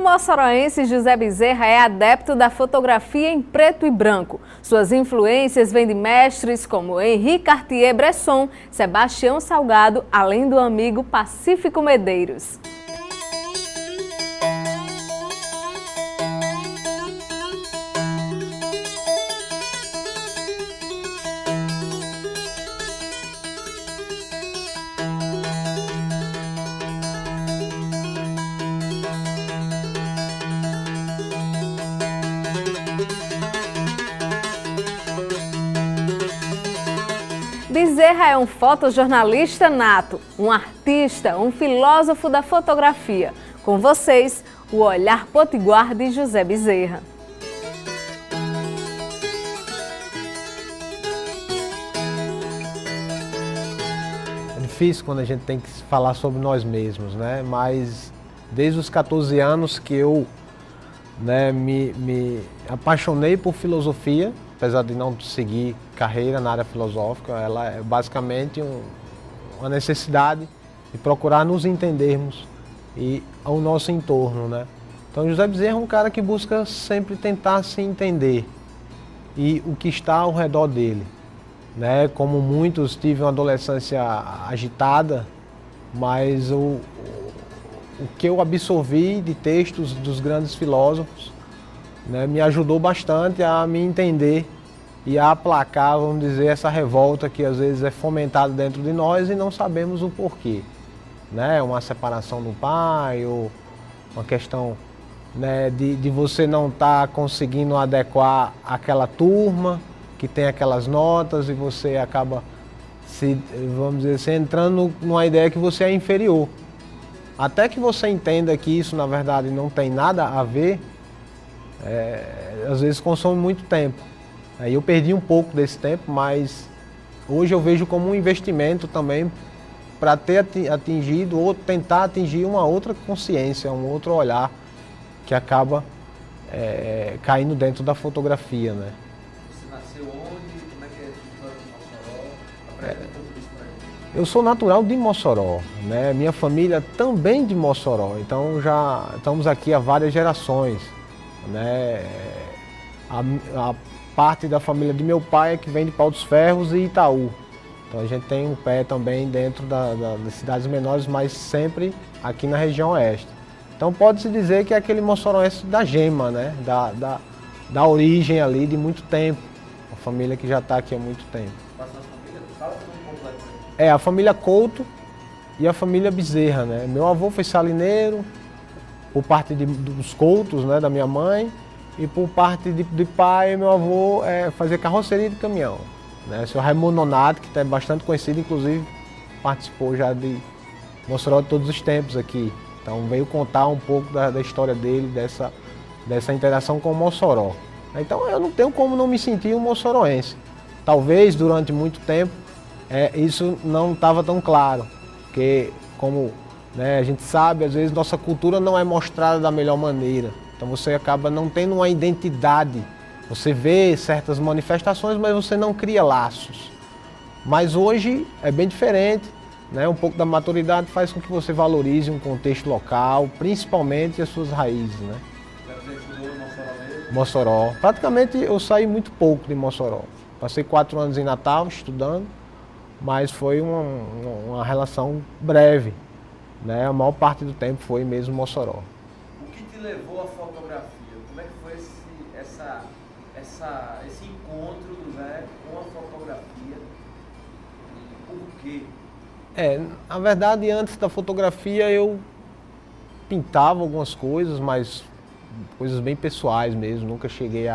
moçoroense José Bezerra é adepto da fotografia em preto e branco. Suas influências vêm de mestres como Henri Cartier-Bresson, Sebastião Salgado, além do amigo Pacífico Medeiros. Bezerra é um fotojornalista nato, um artista, um filósofo da fotografia. Com vocês, o olhar potiguar de José Bezerra. É difícil quando a gente tem que falar sobre nós mesmos, né? Mas desde os 14 anos que eu me apaixonei por filosofia, apesar de não seguir carreira na área filosófica, ela é basicamente uma necessidade de procurar nos entendermos e ao nosso entorno, né? Então José Bezerra é um cara que busca sempre tentar se entender e o que está ao redor dele, né? Como muitos, tive uma adolescência agitada, mas o que eu absorvi de textos dos grandes filósofos, né, me ajudou bastante a me entender e a aplacar, vamos dizer, essa revolta que às vezes é fomentada dentro de nós e não sabemos o porquê. Né? Uma separação do pai, ou uma questão, né, de você não estar conseguindo adequar aquela turma que tem aquelas notas e você acaba, vamos dizer assim, entrando numa ideia que você é inferior. Até que você entenda que isso, na verdade, não tem nada a ver, às vezes consome muito tempo. Aí eu perdi um pouco desse tempo, mas hoje eu vejo como um investimento também para ter atingido ou tentar atingir uma outra consciência, um outro olhar que acaba caindo dentro da fotografia, né? Você nasceu onde? Como é que é a história de Mossoró? Apresenta um pouco disso pra gente. Eu sou natural de Mossoró, né? Minha família também de Mossoró, então já estamos aqui há várias gerações, né? A parte da família de meu pai é que vem de Pau dos Ferros e Itaú. Então a gente tem um pé também dentro das cidades menores, mas sempre aqui na região oeste. Então pode-se dizer que é aquele moçoroense da gema, né? Da origem ali de muito tempo. Uma família que já está aqui há muito tempo. Quais são as famílias? Fala tudo um pouco da coisa. É a família Couto e a família Bezerra, né? Meu avô foi salineiro, por parte dos Coutos, né, da minha mãe, e por parte de pai, meu avô fazia carroceria de caminhão. Né? O senhor Raimundo Nonato, que é bastante conhecido, inclusive participou já de Mossoró de todos os tempos aqui. Então veio contar um pouco da história dele, dessa interação com o Mossoró. Então eu não tenho como não me sentir um moçoroense. Talvez durante muito tempo isso não estava tão claro, porque como, né, a gente sabe, às vezes nossa cultura não é mostrada da melhor maneira. Então você acaba não tendo uma identidade. Você vê certas manifestações, mas você não cria laços. Mas hoje é bem diferente, né? Um pouco da maturidade faz com que você valorize um contexto local, principalmente as suas raízes, né? Você estudou em Mossoró mesmo? Mossoró. Praticamente eu saí muito pouco de Mossoró. Passei 4 anos em Natal estudando, mas foi uma relação breve, né? A maior parte do tempo foi mesmo Mossoró. O que te levou à fotografia? Como é que foi esse encontro, né, com a fotografia? E por quê? Na verdade, antes da fotografia eu pintava algumas coisas, mas coisas bem pessoais mesmo, nunca cheguei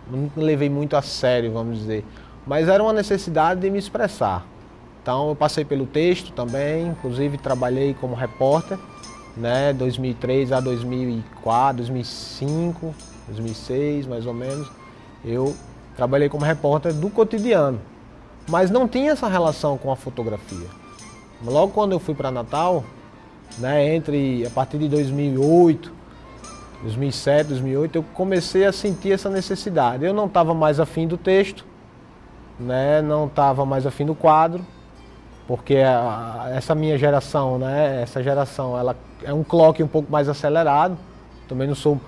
nunca levei muito a sério, vamos dizer. Mas era uma necessidade de me expressar. Então eu passei pelo texto também, inclusive trabalhei como repórter, né, 2003 a 2004, 2005, 2006 mais ou menos. Eu trabalhei como repórter do cotidiano, mas não tinha essa relação com a fotografia. Logo quando eu fui para Natal, né, a partir de 2008, 2007, 2008, eu comecei a sentir essa necessidade. Eu não estava mais afim do texto, né, não estava mais afim do quadro, porque essa minha geração, né, ela é um clock um pouco mais acelerado. também não sou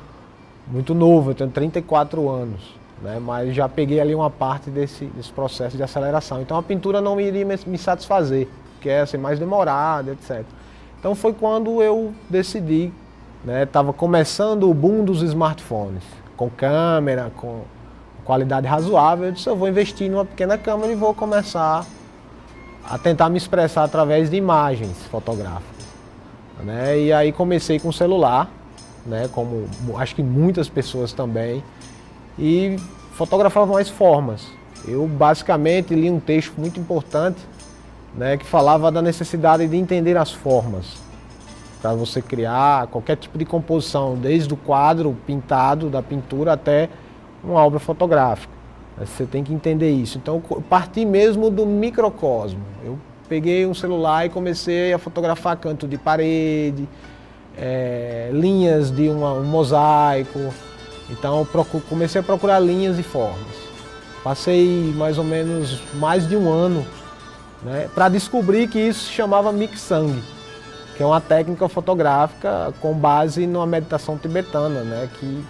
muito novo, eu tenho 34 anos, né? Mas já peguei ali uma parte desse processo de aceleração. Então a pintura não iria me satisfazer, porque ia ser mais demorada, etc. Então foi quando eu decidi, né? Estava começando o boom dos smartphones, com câmera, com qualidade razoável. Eu disse, eu vou investir numa pequena câmera e vou começar a tentar me expressar através de imagens fotográficas, né? E aí comecei com o celular, né? Como acho que muitas pessoas também, e fotografava mais formas. Eu basicamente li um texto muito importante, né? Que falava da necessidade de entender as formas para você criar qualquer tipo de composição, desde o quadro pintado, da pintura, até uma obra fotográfica. Você tem que entender isso. Então eu parti mesmo do microcosmo. Eu peguei um celular e comecei a fotografar canto de parede, linhas de um mosaico. Então comecei a procurar linhas e formas. Passei mais ou menos mais de um ano, né, para descobrir que isso se chamava mixang, que é uma técnica fotográfica com base numa meditação tibetana, né, que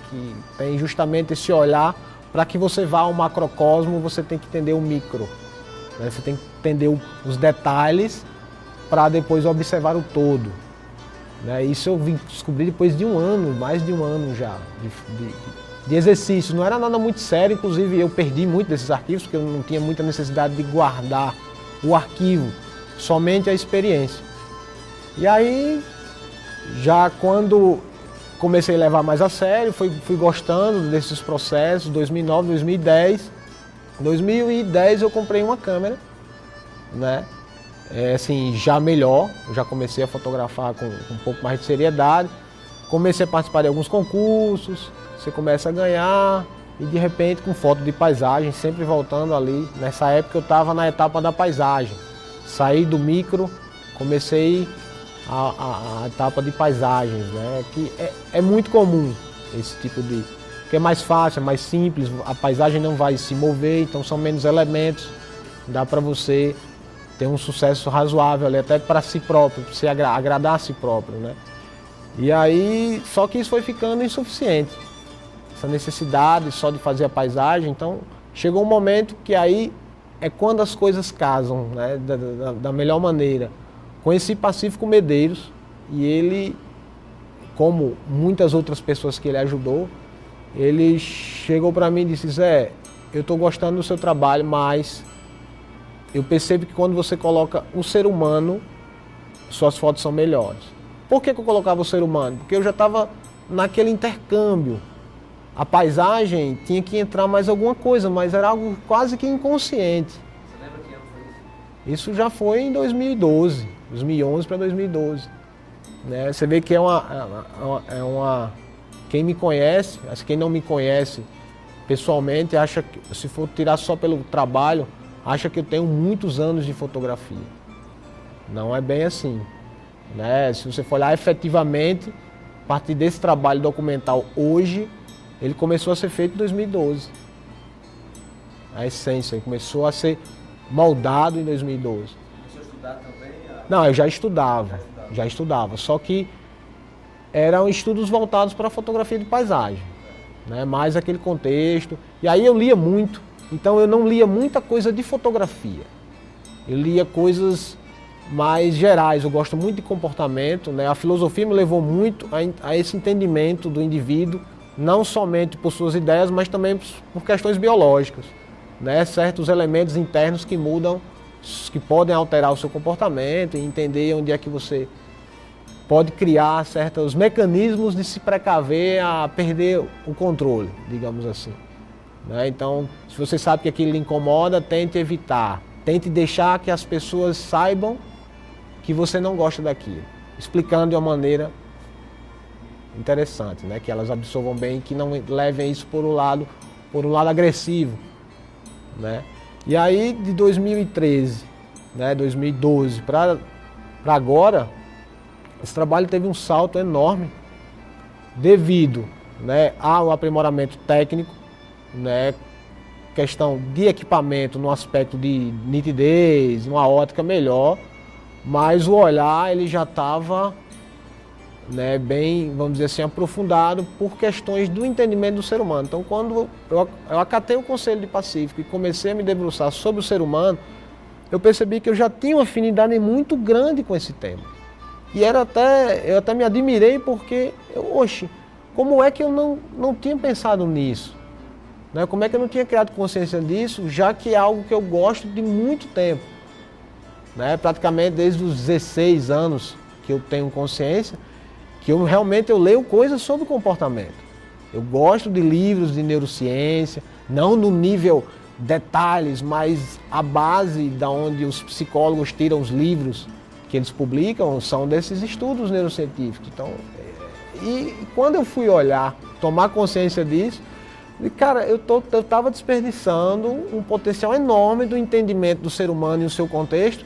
tem justamente esse olhar. Para que você vá ao macrocosmo, você tem que entender o micro, né? Você tem que entender os detalhes para depois observar o todo, né? Isso eu vim descobrir depois de um ano, mais de um ano já, de exercício. Não era nada muito sério, inclusive eu perdi muito desses arquivos, porque eu não tinha muita necessidade de guardar o arquivo, somente a experiência. E aí, já quando comecei a levar mais a sério, fui gostando desses processos, 2009, 2010. Em 2010 eu comprei uma câmera, né? Assim, já melhor, já comecei a fotografar com um pouco mais de seriedade. Comecei a participar de alguns concursos, você começa a ganhar e de repente com foto de paisagem, sempre voltando ali. Nessa época eu estava na etapa da paisagem. Saí do micro, comecei a etapa de paisagens, né? Que é muito comum esse tipo de... que é mais fácil, é mais simples, a paisagem não vai se mover, então são menos elementos, dá para você ter um sucesso razoável ali, até para si próprio, para você agradar a si próprio, né? E aí, só que isso foi ficando insuficiente, essa necessidade só de fazer a paisagem. Então chegou um momento que aí é quando as coisas casam, né? Da melhor maneira. Conheci Pacífico Medeiros e ele, como muitas outras pessoas que ele ajudou, ele chegou para mim e disse, Zé, eu estou gostando do seu trabalho, mas eu percebo que quando você coloca o ser humano, suas fotos são melhores. Por que eu colocava o ser humano? Porque eu já estava naquele intercâmbio. A paisagem tinha que entrar mais alguma coisa, mas era algo quase que inconsciente. Você lembra que ano foi isso? Isso já foi em 2012, 2011 para 2012. Né? Você vê que é uma... Quem me conhece, quem não me conhece pessoalmente, acha que, se for tirar só pelo trabalho, acha que eu tenho muitos anos de fotografia. Não é bem assim. Né? Se você for olhar efetivamente, a partir desse trabalho documental hoje, ele começou a ser feito em 2012. A essência, ele começou a ser moldado em 2012. Começou a estudar também? Não, eu já estudava, só que eram estudos voltados para a fotografia de paisagem, né? Mais aquele contexto. E aí eu lia muito, então eu não lia muita coisa de fotografia. Eu lia coisas mais gerais, eu gosto muito de comportamento, né? A filosofia me levou muito a esse entendimento do indivíduo, não somente por suas ideias, mas também por questões biológicas, né? Certos elementos internos que mudam, que podem alterar o seu comportamento e entender onde é que você pode criar certos mecanismos de se precaver a perder o controle, digamos assim. Né? Então, se você sabe que aquilo lhe incomoda, tente evitar. Tente deixar que as pessoas saibam que você não gosta daquilo. Explicando de uma maneira interessante, né? Que elas absorvam bem e que não levem isso por um lado agressivo. Né? E aí, de 2013, né, 2012 para agora, esse trabalho teve um salto enorme devido, né, ao aprimoramento técnico, né, questão de equipamento no aspecto de nitidez, uma ótica melhor, mas o olhar ele já estava né, bem, vamos dizer assim, aprofundado por questões do entendimento do ser humano. Então, quando eu acatei o Conselho de Pacífico e comecei a me debruçar sobre o ser humano, eu percebi que eu já tinha uma afinidade muito grande com esse tema. E eu até me admirei porque, como é que eu não tinha pensado nisso? Né? Como é que eu não tinha criado consciência disso, já que é algo que eu gosto de muito tempo? Né? Praticamente desde os 16 anos que eu tenho consciência, que eu realmente leio coisas sobre comportamento. Eu gosto de livros de neurociência, não no nível detalhes, mas a base da onde os psicólogos tiram os livros que eles publicam são desses estudos neurocientíficos. Então, e quando eu fui olhar, tomar consciência disso, cara, eu estava desperdiçando um potencial enorme do entendimento do ser humano e o seu contexto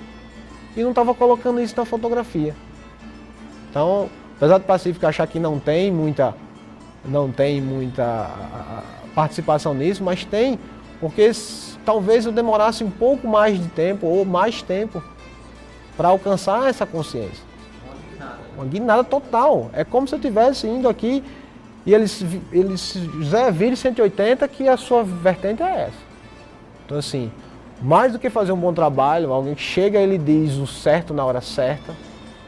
e não estava colocando isso na fotografia. Então, apesar do Pacífico achar que não tem muita participação nisso, mas tem, porque talvez eu demorasse um pouco mais de tempo ou mais tempo para alcançar essa consciência. Uma guinada total. É como se eu estivesse indo aqui e eles José, vire 180 que a sua vertente é essa. Então assim, mais do que fazer um bom trabalho, alguém que chega e lhe diz o certo na hora certa,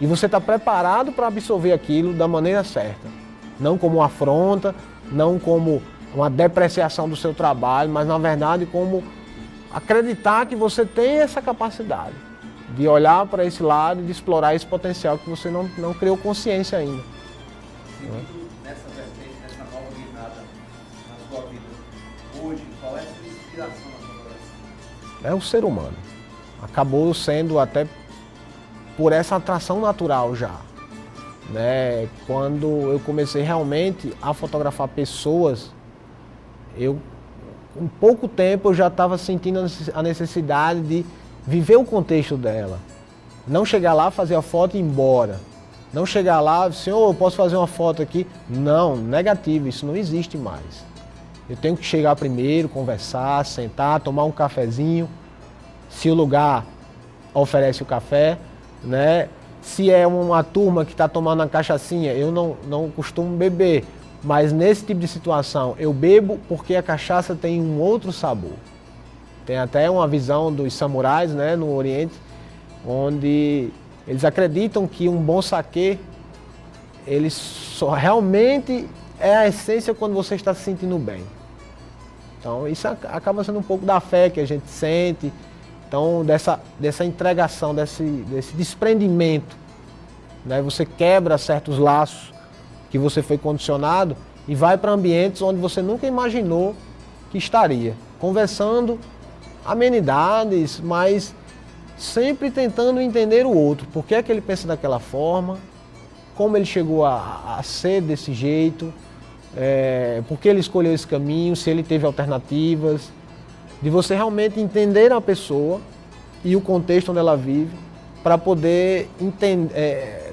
e você está preparado para absorver aquilo da maneira certa. Não como uma afronta, não como uma depreciação do seu trabalho, mas na verdade como acreditar que você tem essa capacidade de olhar para esse lado e de explorar esse potencial que você não criou consciência ainda. Seguindo nessa vertente, nessa nova guinada na sua vida, hoje, qual é a sua inspiração na fotografia? É o ser humano. Acabou sendo até por essa atração natural já. Né? Quando eu comecei realmente a fotografar pessoas, em pouco tempo eu já estava sentindo a necessidade de viver o contexto dela. Não chegar lá, fazer a foto e ir embora. Não chegar lá, senhor, eu posso fazer uma foto aqui? Não, negativo, isso não existe mais. Eu tenho que chegar primeiro, conversar, sentar, tomar um cafezinho, se o lugar oferece o café, né? Se é uma turma que está tomando uma cachaçinha, eu não costumo beber, mas nesse tipo de situação eu bebo porque a cachaça tem um outro sabor. Tem até uma visão dos samurais, né, no Oriente, onde eles acreditam que um bom saquê, ele só realmente é a essência quando você está se sentindo bem. Então isso acaba sendo um pouco da fé que a gente sente, então dessa entregação, desse desprendimento, né? Você quebra certos laços que você foi condicionado e vai para ambientes onde você nunca imaginou que estaria, conversando amenidades, mas sempre tentando entender o outro, por que é que ele pensa daquela forma, como ele chegou a ser desse jeito, por que ele escolheu esse caminho, se ele teve alternativas, de você realmente entender a pessoa e o contexto onde ela vive, para poder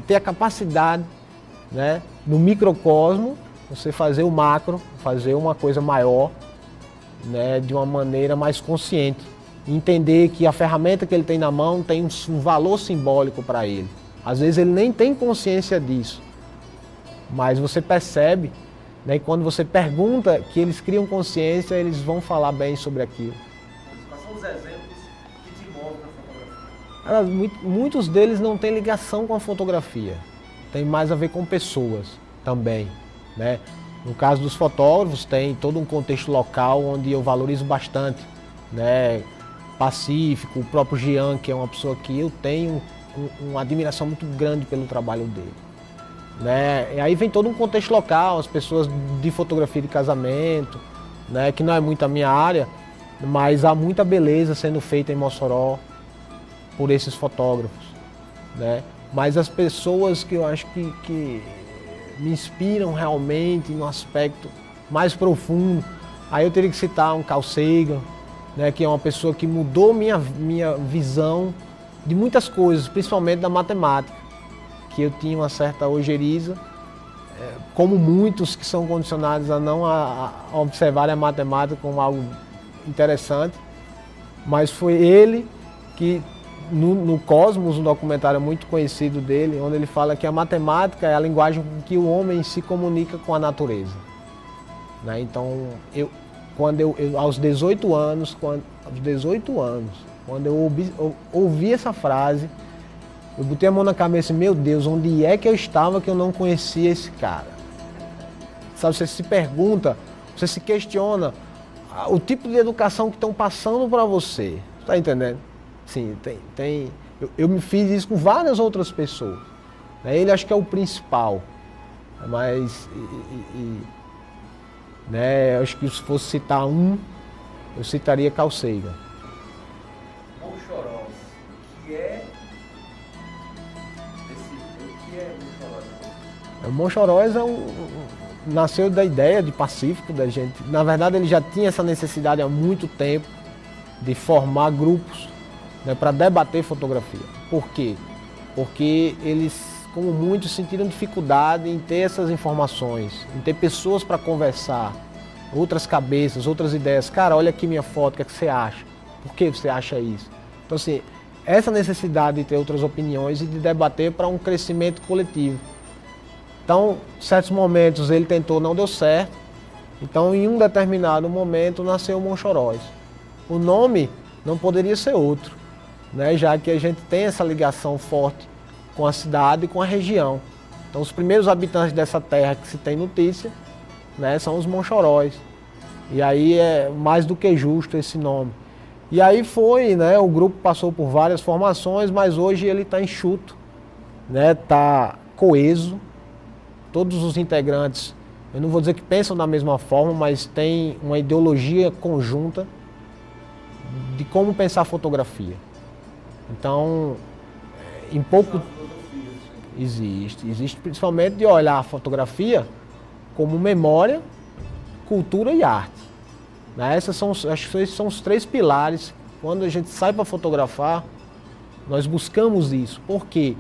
ter a capacidade, né, no microcosmo, você fazer o macro, fazer uma coisa maior, né, de uma maneira mais consciente. Entender que a ferramenta que ele tem na mão tem um valor simbólico para ele. Às vezes ele nem tem consciência disso, mas você percebe, né, e quando você pergunta que eles criam consciência, eles vão falar bem sobre aquilo. Quais são os exemplos que te movem na fotografia? Muitos deles não têm ligação com a fotografia, tem mais a ver com pessoas também, né? No caso dos fotógrafos, tem todo um contexto local onde eu valorizo bastante, né? Pacífico, o próprio Jean, que é uma pessoa que eu tenho uma admiração muito grande pelo trabalho dele, né? E aí vem todo um contexto local, as pessoas de fotografia de casamento, né? Que não é muito a minha área, mas há muita beleza sendo feita em Mossoró por esses fotógrafos, né? Mas as pessoas que eu acho que me inspiram realmente no aspecto mais profundo, aí eu teria que citar um Carl Sagan, né, que é uma pessoa que mudou minha visão de muitas coisas, principalmente da matemática, que eu tinha uma certa ojeriza, como muitos que são condicionados a não observar a matemática como algo interessante, mas foi ele que no Cosmos, um documentário muito conhecido dele, onde ele fala que a matemática é a linguagem com que o homem se comunica com a natureza. Né? Então, aos 18 anos, quando eu ouvi essa frase, eu botei a mão na cabeça e, meu Deus, onde é que eu estava que eu não conhecia esse cara? Sabe, você se pergunta, você se questiona o tipo de educação que estão passando para você. Está entendendo? Sim, eu me fiz isso com várias outras pessoas. Né? Ele acho que é o principal. Mas, né, acho que se fosse citar um, eu citaria Carl Sagan. Monchorós, o que é Monchorós? O Monchorós nasceu da ideia de Pacífico, da gente. Na verdade, ele já tinha essa necessidade há muito tempo de formar grupos, né, para debater fotografia. Por quê? Porque eles, como muitos, sentiram dificuldade em ter essas informações, em ter pessoas para conversar, outras cabeças, outras ideias. Cara, olha aqui minha foto, o que é que você acha? Por que você acha isso? Então, assim, essa necessidade de ter outras opiniões e de debater para um crescimento coletivo. Então, em certos momentos ele tentou, não deu certo. Então, em um determinado momento, nasceu o Monchorós. O nome não poderia ser outro, né? Já que a gente tem essa ligação forte com a cidade e com a região. Então, os primeiros habitantes dessa terra que se tem notícia, né, são os Monchoróis. E aí é mais do que justo esse nome. E aí foi, né, o grupo passou por várias formações, mas hoje ele está enxuto, né, está coeso. Todos os integrantes, eu não vou dizer que pensam da mesma forma, mas tem uma ideologia conjunta de como pensar fotografia. Então, em pouco... Existe principalmente de olhar a fotografia como memória, cultura e arte. Né? Acho que esses são os três pilares. Quando a gente sai para fotografar, nós buscamos isso. Por quê?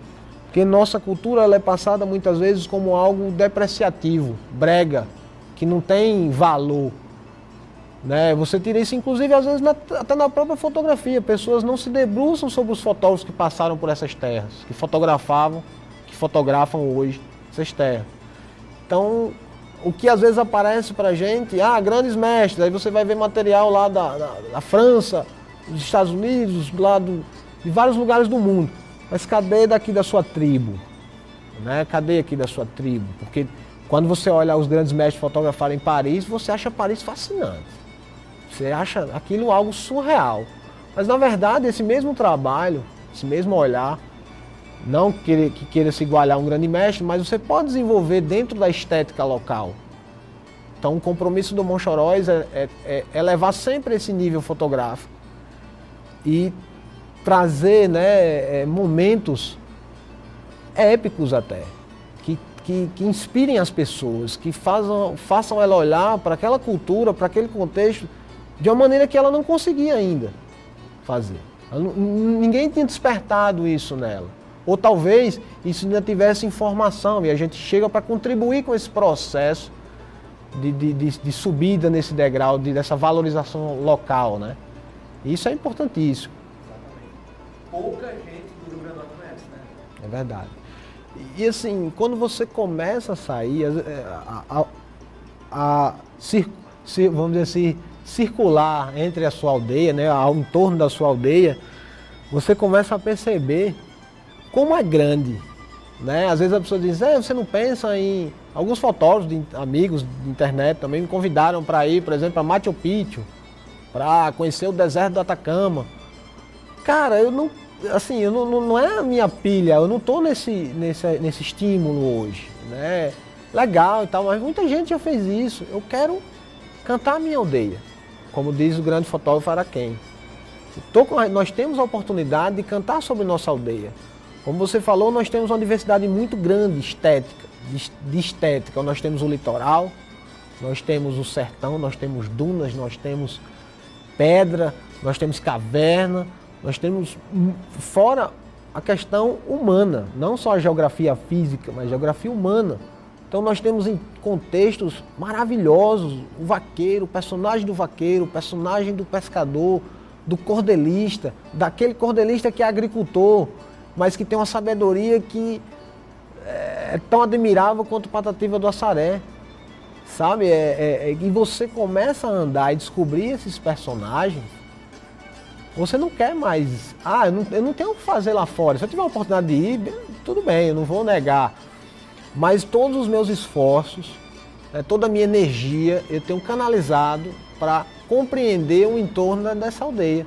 Porque nossa cultura ela é passada muitas vezes como algo depreciativo, brega, que não tem valor. Né? Você tira isso, inclusive, às vezes, até na própria fotografia. Pessoas não se debruçam sobre os fotógrafos que passaram por essas terras, que fotografavam, que fotografam hoje essas terras. Então, o que às vezes aparece pra gente, grandes mestres, aí você vai ver material lá da França, dos Estados Unidos, de vários lugares do mundo. Mas cadê daqui da sua tribo? Né? Cadê aqui da sua tribo? Porque quando você olha os grandes mestres fotografarem em Paris, você acha Paris fascinante. Você acha aquilo algo surreal. Mas na verdade esse mesmo trabalho, esse mesmo olhar, não que queira se igualar a um grande mestre, mas você pode desenvolver dentro da estética local. Então o compromisso do Monchorós é levar sempre esse nível fotográfico e trazer, né, momentos épicos até, que inspirem as pessoas, que façam ela olhar para aquela cultura, para aquele contexto, de uma maneira que ela não conseguia ainda fazer. Ninguém tinha despertado isso nela. Ou talvez isso ainda tivesse informação e a gente chega para contribuir com esse processo de subida nesse degrau, dessa valorização local, né? Isso é importantíssimo. Pouca gente do Rio Grande do Norte conhece, né? É verdade. E assim, quando você começa a sair, vamos dizer assim, circular entre a sua aldeia, né, ao entorno da sua aldeia, você começa a perceber como é grande. Né? Às vezes a pessoa diz, você não pensa em... Alguns fotógrafos, amigos de internet também me convidaram para ir, por exemplo, para Machu Picchu, para conhecer o deserto do Atacama. Cara, eu não... Assim, não é a minha pilha, eu não estou nesse estímulo hoje, né? Legal e tal, mas muita gente já fez isso. Eu quero cantar a minha aldeia, como diz o grande fotógrafo Araquém. Nós temos a oportunidade de cantar sobre nossa aldeia. Como você falou, nós temos uma diversidade muito grande de estética. Nós temos o litoral, nós temos o sertão, nós temos dunas, nós temos pedra, nós temos caverna. Nós temos, fora a questão humana, não só a geografia física, mas a geografia humana. Então nós temos em contextos maravilhosos, o vaqueiro, o personagem do vaqueiro, o personagem do pescador, do cordelista, daquele cordelista que é agricultor, mas que tem uma sabedoria que é tão admirável quanto Patativa do Assaré, sabe? E você começa a andar e descobrir esses personagens, você não quer mais, eu não tenho o que fazer lá fora, se eu tiver a oportunidade de ir, tudo bem, eu não vou negar, mas todos os meus esforços, toda a minha energia, eu tenho canalizado para compreender o entorno dessa aldeia.